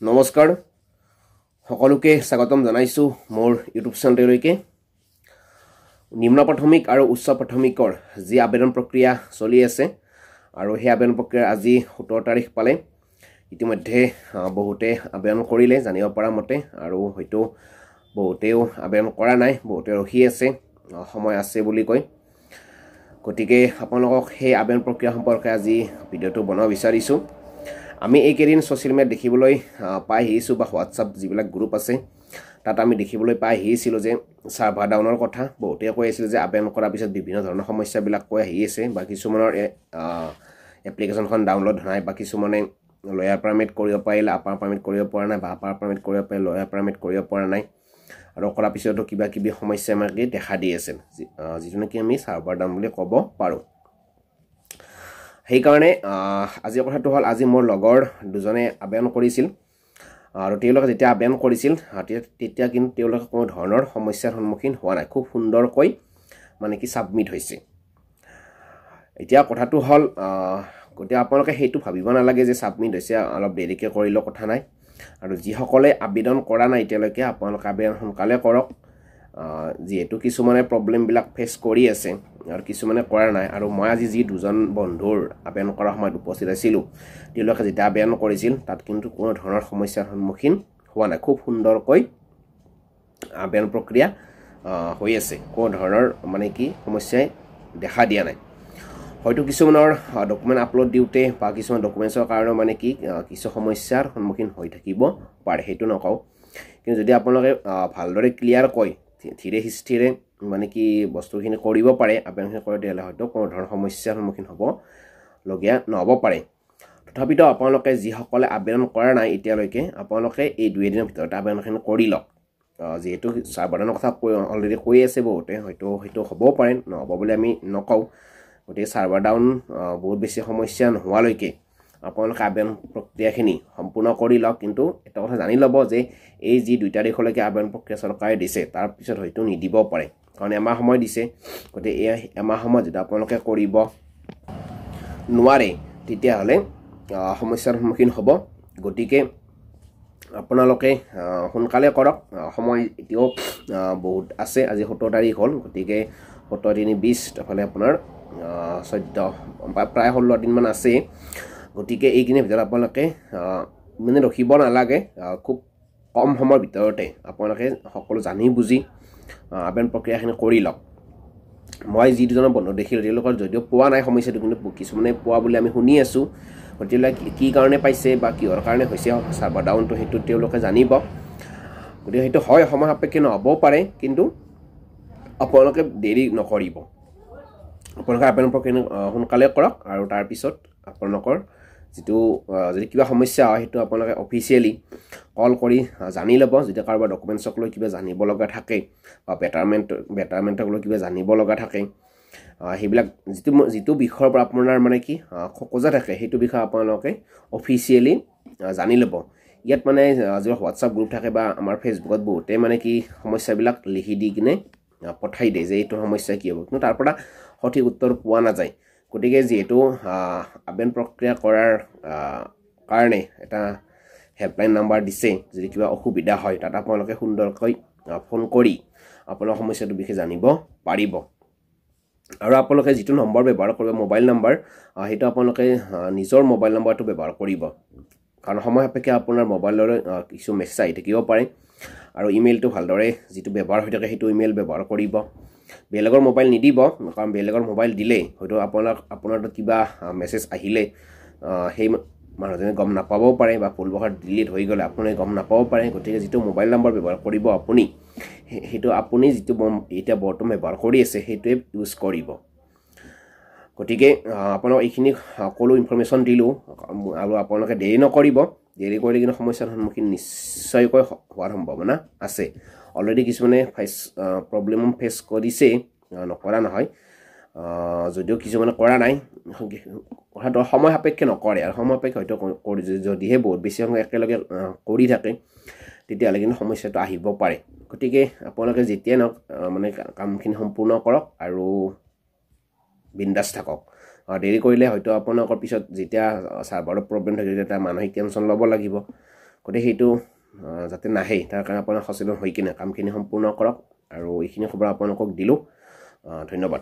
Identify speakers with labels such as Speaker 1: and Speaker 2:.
Speaker 1: নমস্কাৰ সকলোকে স্বাগতম জনাইছো মোৰ ইউটিউব চেনেললৈকে নিম্ন প্ৰাথমিক আৰু উচ্চ প্ৰাথমিকৰ যি আবেদন প্ৰক্ৰিয়া চলি আছে আৰু সেই আবেদন প্ৰক্ৰিয়া আজি 17 তাৰিখ পালে ইতিমধ্যে বহুতে আবেদন কৰিলে জানিব পৰা মতে আৰু হয়তো বহুতেও আবেদন কৰা নাই বহুতে ৰখি আছে সময় আছে বুলি কয় গতিকে আপোনালোকক সেই আবেদন প্ৰক্ৰিয়া সম্পৰ্কে আজি ভিডিঅটো বনাব বিচাৰিছো আমি এইকেদিন সোশ্যাল মিডিয়াত দেখিবলৈ পাই আহিছো বা হোৱাটছআপ যিবিলাক গ্ৰুপ আছে তাত আমি দেখিবলৈ পাই আহিছিলো যে সাৰ্ভাৰ ডাউনৰ কথা বহুতে কৈ আছিল যে আবেদন কৰাৰ পিছত বিভিন্ন ধৰণৰ সমস্যাবিলাক কৈ আহি আছে বা কিছুমানৰ এপ্লিকেশনখন ডাউনলোড নাই বা কিছুমানে লয়াৰ পাৰমিট কৰিব পাৰিলে আপাৰ পাৰমিট কৰিব পৰা নাই বা আপাৰ পাৰমিট কৰিব পাৰিলে লয়াৰ পাৰমিট কৰিব পৰা নাই আৰু কৰাৰ পিছতো কিবা কিবি সমস্যা আমাক দেখা দি আছে যিটো নেকি আমি সাৰ্ভাৰ ডাউন বুলি ক'ব পাৰো সেই কাৰণে আজি কথাটো হল আজি মোৰ লগৰ দুজনে আবেদন কৰিছিল আৰু তেওঁলোকে যেতিয়া আবেদন কৰিছিল তেতিয়া কিন্তু তেওঁলোকে কোনো ধৰণৰ সমস্যাৰ সন্মুখীন হোৱা নাই খুব সুন্দৰকৈ মানে কি সাবমিট হৈছে এতিয়া কথাটো হল গতিয়া আপোনালোকে হেতু ভাবিব নালাগে যে সাবমিট হৈছে অলপ দেৰিকৈ কৰিলে কথা নাই আৰু যি সকলে আবেদন কৰা নাই এতিয়ালৈকে আপোনালোকে আবেদন সোনকালে কৰক যেহেতু কিছুমানে প্ৰবলেম বিলাক ফেস কৰি আছে আৰু কিছুমানে কৰা নাই আৰু মই আজি যি দুজন বন্ধুৰ আবেদন কৰাৰ সময়ত উপস্থিত আছিলো তেওঁলোকে যেতিয়া আবেদন কৰিছিল তাত কিন্তু কোনো ধৰণৰ সমস্যাৰ সন্মুখীন হোৱা নাই খুব সুন্দৰকৈ আবেদন প্ৰক্ৰিয়া হৈ আছে কোনো ধৰণৰ মানে কি সমস্যাই দেখা দিয়া নাই হয়তো কিছুমানৰ ডকুমেন্ট আপলোড দিওতে বা কিছুমান ডকুমেন্টছৰ কাৰণে মানে কি কিছু সমস্যাৰ সন্মুখীন হৈ থাকিব পাৰে হেতু নকও কিন্তু যদি আপোনালোকে ভালদৰে ক্লিয়াৰ কয় ধীৰে স্থিৰে মানে কি বস্তুখিনি কৰিব পাৰে আবেদনখিনি কৰে তেলে হয়তো কোনো ধৰণৰ সমস্যাৰ সন্মুখীন হ'ব লগিয়া নহব পাৰে তথাপিতো আপোনালোকে যি সকলে আবেদন কৰা নাই এতিয়ালৈকে আপোনালোকে এই দুই দিনৰ ভিতৰত আবেদনখিনি কৰি লওক যেহেতু সাৰ্ভাৰৰ কথা অলৰেডি কৈ আছে বহুতে হয়তো হ'ব পাৰে নহব বুলি আমি নকও গতিকে সাৰ্ভাৰ ডাউন বহুত বেছি সমস্যা নোহোৱালৈকে আপোনালোকে আবেদন প্ৰক্ৰিয়াখিনি সম্পূৰ্ণ কৰি লওক কিন্তু এটা কথা জানি ল'ব যে এই যি 2 তাৰিখলৈকে আবেদন প্ৰক্ৰিয়া চৰকাৰে দিছে তাৰ পিছত হয়তো নিদিব পাৰে কাৰণ এমাহ সময় দিছে গতিকে এই এমাহ সময় যদি আপোনালোকে কৰিব নোৱাৰে তেতিয়া হলে সমস্যাৰ সন্মুখীন হ'ব গতিকে আপোনালোকে সোনকালে কৰক সময় এতিয়াও বহুত আছে আজি 17 তাৰিখ হ'ল গতিকে 17 3 20 তফালে আপোনাৰ 14 প্ৰায় 16 দিন মান আছে গতিকে এই কিনে ভিতৰত আপোনালোকে মানে ৰখিব নালাগে খুব কম সময়ৰ ভিতৰতে আপোনালোকে সকলো জানি বুজি আবেদন প্ৰক্ৰিয়াখিনি কৰি লওক মই যি দুজন বন্ধু দেখিলো তেওঁলোকৰ যদিও পোৱা নাই সমস্যাটো কিন্তু কিছুমানে পোৱা বুলি আমি শুনি আছো গতিকে কি কাৰণে পাইছে বা কিহৰ কাৰণে হৈছে সাৰ্ভাৰ ডাউনটো হেতু তেওঁলোকে জানিব গতিকে হেতু হয় সময় সাপেক্ষে নহব পাৰে কিন্তু আপোনালোকে দেৰি নকৰিব আপোনালোকে আবেদন প্ৰক্ৰিয়া সোনকালে কৰক আৰু তাৰ পিছত আপোনালোকৰ যেটো যদি কিবা সমস্যা হয় হেতু আপোনালোকে অফিচিয়ালি কল কৰি জানি ল'ব যদি কাৰোবাৰ ডকুমেন্টছক লৈ কিবা জানিব লগা থাকে বা বেটাৰমেন্টক লৈ কিবা জানিব লগা থাকে হেবিলাক যেটো বিষয়ৰ পৰা আপোনাৰ মানে কি খোজা থাকে হেতু বিষয় আপোনালোকে অফিচিয়ালি জানি ল'ব ইয়াত মানে যে হোৱাটছআপ গ্ৰুপ থাকে বা আমাৰ ফেসবুকত বহুতে মানে কি সমস্যাবিলাক লিখি দি কিনে পঠাই দিয়ে যে এইটো সমস্যা কি হ'ব কিন্তু তাৰ পৰা সঠিক উত্তৰ পোৱা নাযায় গতিকে যেহেতু আবেদন প্ৰক্ৰিয়া কৰাৰ কাৰণে এটা হেল্পলাইন নাম্বাৰ দিছে যদি কিবা অসুবিধা হয় তাত আপোনালোকে সুন্দৰকৈ ফোন কৰি আপোনাৰ সমস্যাটো বিষয়ে জানিব পাৰিব আৰু আপোনালোকে যেটো নম্বৰ ব্যৱহাৰ কৰিব মোবাইল নম্বৰ হেতু আপোনালোকে নিজৰ মোবাইল নম্বৰটো ব্যৱহাৰ কৰিব কাৰণ সময় সাপেক্ষে আপোনাৰ মোবাইলৰ কিছু মেছেজ আহি থাকিব পাৰে আৰু ইমেইলটো ভালদৰে যেটো ব্যৱহাৰ হৈ থাকে হেতু ইমেইল ব্যৱহাৰ কৰিব বেলেগৰ মোবাইল নিদিব কাৰণ বেলেগৰ মোবাইল দিলে হয়তো আপোনাৰ কিবা মেছেজ আহিলে সেই মানুহজনে গম নাপাব পাৰে বা ভুলবশত ডিলিট হৈ গলে আপুনি গম নাপাব পাৰে গতিকে যেটো মোবাইল নম্বৰ ব্যৱহাৰ কৰিব আপুনি হেতু আপুনি যেটো এটা বৰ্তমান ব্যৱহাৰ কৰি আছে হেতুৱে ইউজ কৰিব গতিকে আপোনাক এইখিনি সকলো ইনফৰমেশন দিলো আৰু আপোনালোকে দেৰি নকৰিব দেৰি কৰিলে কিন্তু সমস্যাৰ সন্মুখীন নিশ্চয়কৈ হোৱাৰ সম্ভাৱনা আছে অলৰেডি কিছুমানে প্ৰবলেম ফেস কৰিছে নকৰা নহয় যদিও কিছুমানে কৰা নাই কথাটো সময় সাপেক্ষে নকৰে আৰু সময় সাপেক্ষে হয়তো কৰি যদিহে বহুত বেছি সংখ্যক একেলগে কৰি থাকে তেতিয়ালে কিন্তু সমস্যাটো আহিব পাৰে গতিকে আপোনালোকে যেতিয়া মানে কামখিনি সম্পূৰ্ণ কৰক আৰু বিন্দাস থাকক দেৰি কৰিলে হয়তো আপোনালোকৰ পিছত যেতিয়া সাৰ্ভাৰৰ প্ৰবলেম থাকে তেতিয়া মানসিক টেনচন ল'ব লাগিব গতিকে সেইটো যাতে নাহে তাৰ কাৰণে আপোনালোক সচেতন হৈ কিনে কামখিনি সম্পূৰ্ণ কৰক আৰু এইখিনি খবৰ আপোনালোকক দিলোঁ ধন্যবাদ